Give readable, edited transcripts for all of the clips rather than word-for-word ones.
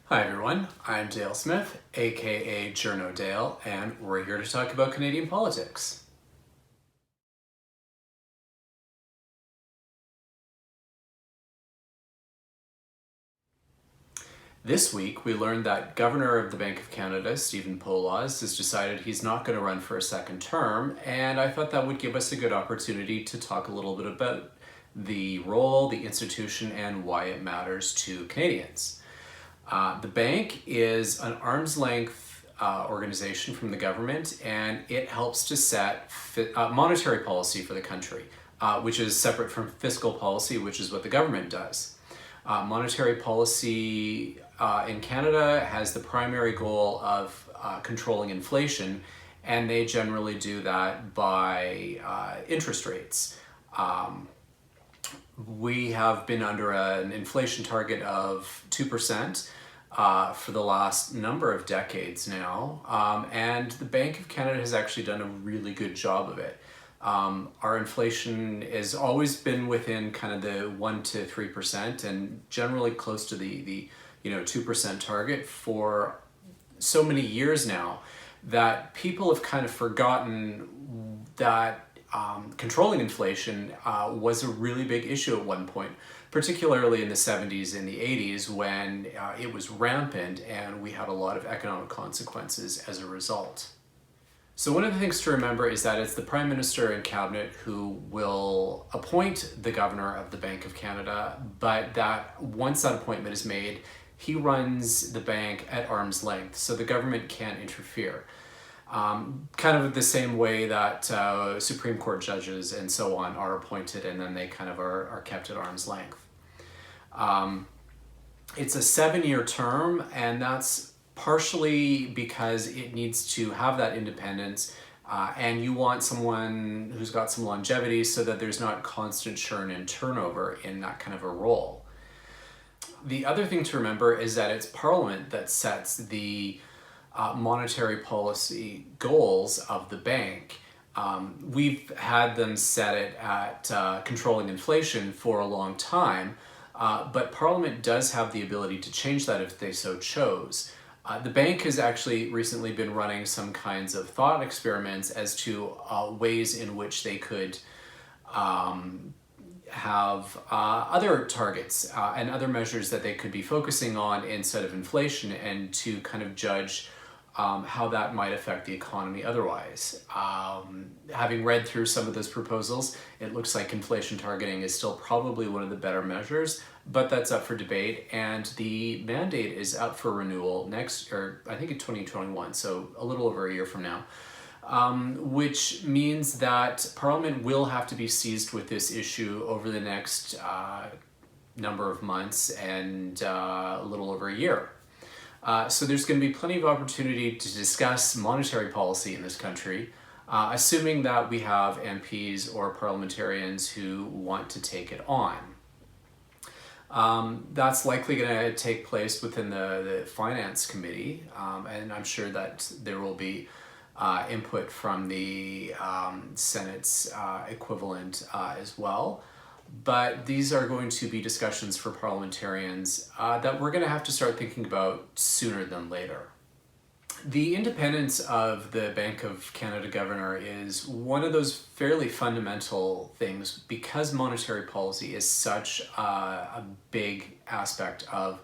Hi everyone, I'm Dale Smith, aka Journo Dale, and we're here to talk about Canadian politics. This week, we learned that Governor of the Bank of Canada, Stephen Poloz, has decided he's not going to run for a second term, and I thought that would give us a good opportunity to talk a little bit about the role, the institution, and why it matters to Canadians. The bank is an arm's length organization from the government, and it helps to set monetary policy for the country, which is separate from fiscal policy, which is what the government does. Monetary policy in Canada has the primary goal of controlling inflation, and they generally do that by interest rates. We have been under an inflation target of 2% for the last number of decades now, and the Bank of Canada has actually done a really good job of it. Our inflation has always been within kind of the 1 to 3% and generally close to the 2% target for so many years now that people have kind of forgotten that controlling inflation was a really big issue at one point, particularly in the 70s and the 80s when it was rampant and we had a lot of economic consequences as a result. So one of the things to remember is that it's the Prime Minister and Cabinet who will appoint the Governor of the Bank of Canada, but that once that appointment is made, he runs the bank at arm's length, so the government can't interfere. Kind of the same way that Supreme Court judges and so on are appointed and then they kind of are kept at arm's length. It's a 7-year term, and that's partially because it needs to have that independence, and you want someone who's got some longevity so that there's not constant churn and turnover in that kind of a role. The other thing to remember is that it's Parliament that sets the monetary policy goals of the bank. We've had them set it at controlling inflation for a long time, but Parliament does have the ability to change that if they so chose. The bank has actually recently been running some kinds of thought experiments as to ways in which they could have other targets and other measures that they could be focusing on instead of inflation, and to kind of judge how that might affect the economy otherwise. Having read through some of those proposals, it looks like inflation targeting is still probably one of the better measures, but that's up for debate, and the mandate is up for renewal next, or I think in 2021, so a little over a year from now. Which means that Parliament will have to be seized with this issue over the next number of months and a little over a year. So there's going to be plenty of opportunity to discuss monetary policy in this country, assuming that we have MPs or parliamentarians who want to take it on. That's likely going to take place within the Finance Committee, and I'm sure that there will be input from the Senate's equivalent as well. But these are going to be discussions for parliamentarians that we're going to have to start thinking about sooner than later. The independence of the Bank of Canada Governor is one of those fairly fundamental things because monetary policy is such a big aspect of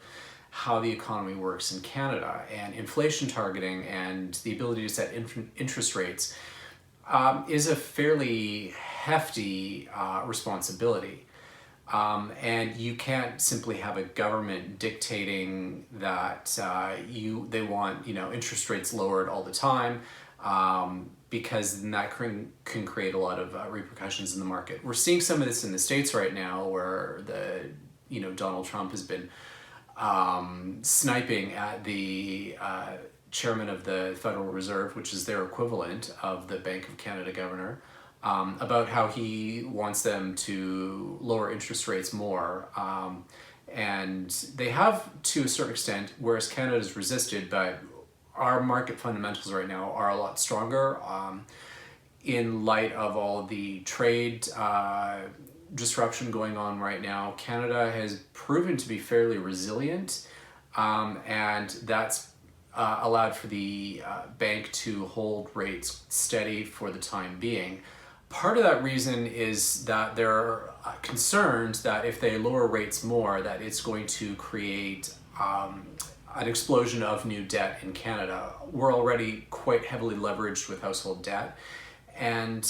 how the economy works in Canada, and inflation targeting and the ability to set interest rates is a fairly hefty responsibility. And you can't simply have a government dictating that they want interest rates lowered all the time, because then that can create a lot of repercussions in the market. We're seeing some of this in the States right now, where Donald Trump has been sniping at the chairman of the Federal Reserve, which is their equivalent of the Bank of Canada governor, about how he wants them to lower interest rates more. And they have to a certain extent, whereas Canada's resisted, but our market fundamentals right now are a lot stronger in light of all the trade disruption going on right now. Canada has proven to be fairly resilient and that's allowed for the bank to hold rates steady for the time being. Part of that reason is that there are concerns that if they lower rates more, that it's going to create an explosion of new debt in Canada. We're already quite heavily leveraged with household debt. And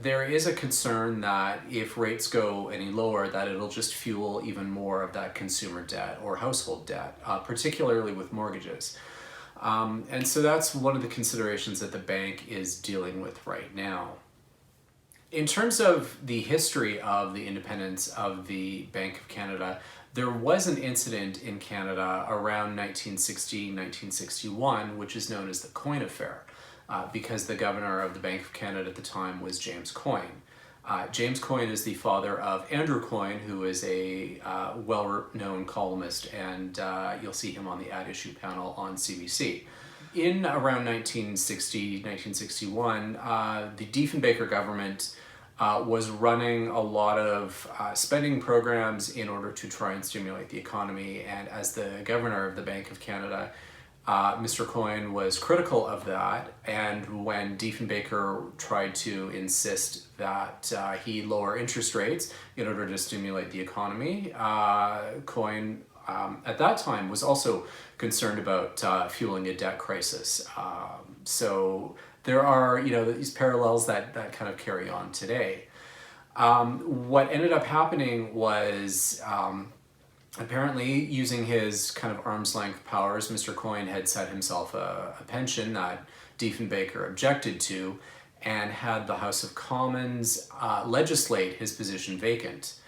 there is a concern that if rates go any lower, that it'll just fuel even more of that consumer debt or household debt, particularly with mortgages. And so that's one of the considerations that the bank is dealing with right now. In terms of the history of the independence of the Bank of Canada, there was an incident in Canada around 1960, 1961, which is known as the Coyne Affair, because the governor of the Bank of Canada at the time was James Coyne. James Coyne is the father of Andrew Coyne, who is a well-known columnist, and you'll see him on the At Issue panel on CBC. In around 1960, 1961, the Diefenbaker government was running a lot of spending programs in order to try and stimulate the economy, and as the governor of the Bank of Canada, Mr. Coyne was critical of that, and when Diefenbaker tried to insist that he lower interest rates in order to stimulate the economy, Coyne at that time was also concerned about fueling a debt crisis. So there are, these parallels that kind of carry on today. What ended up happening was apparently, using his kind of arm's length powers, Mr. Coyne had set himself a pension that Diefenbaker objected to and had the House of Commons legislate his position vacant.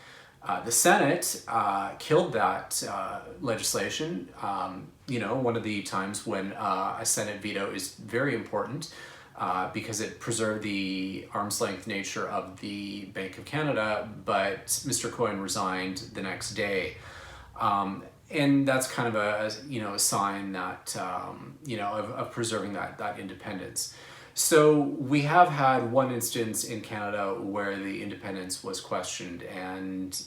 The Senate killed that legislation. One of the times when a Senate veto is very important because it preserved the arm's length nature of the Bank of Canada, but Mr. Coyne resigned the next day. And that's kind of a sign that, of preserving that independence. So we have had one instance in Canada where the independence was questioned, and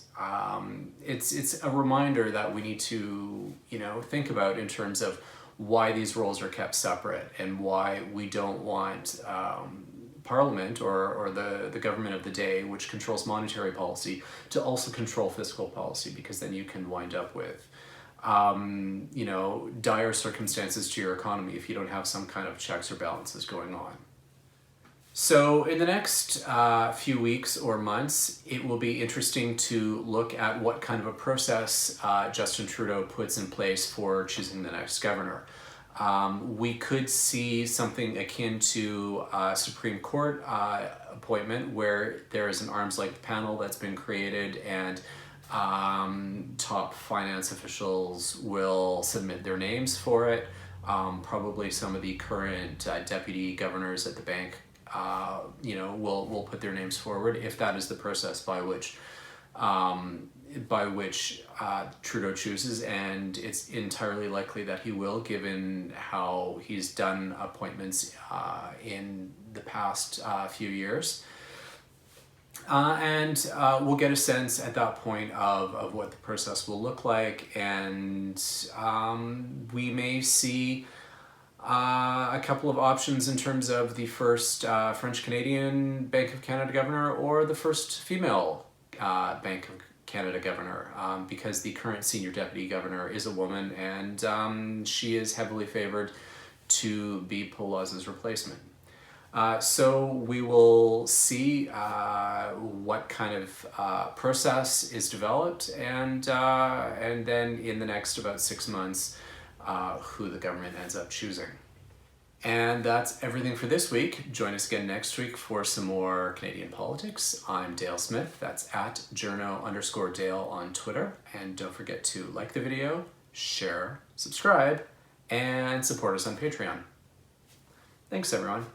it's a reminder that we need to, think about in terms of why these roles are kept separate and why we don't want Parliament or the government of the day, which controls monetary policy, to also control fiscal policy, because then you can wind up with dire circumstances to your economy if you don't have some kind of checks or balances going on. So in the next few weeks or months, it will be interesting to look at what kind of a process Justin Trudeau puts in place for choosing the next governor. We could see something akin to a Supreme Court appointment where there is an arm's length panel that's been created, and top finance officials will submit their names for it. Probably some of the current deputy governors at the bank will put their names forward, if that is the process by which Trudeau chooses, and it's entirely likely that he will, given how he's done appointments in the past few years. And we'll get a sense at that point of what the process will look like, and we may see a couple of options in terms of the first French-Canadian Bank of Canada governor or the first female Bank of Canada governor, because the current senior deputy governor is a woman, and she is heavily favored to be Poloza's replacement. So we will see what kind of process is developed, and then in the next about 6 months, who the government ends up choosing. And that's everything for this week. Join us again next week for some more Canadian politics. I'm Dale Smith. That's at journo_Dale on Twitter. And don't forget to like the video, share, subscribe, and support us on Patreon. Thanks, everyone.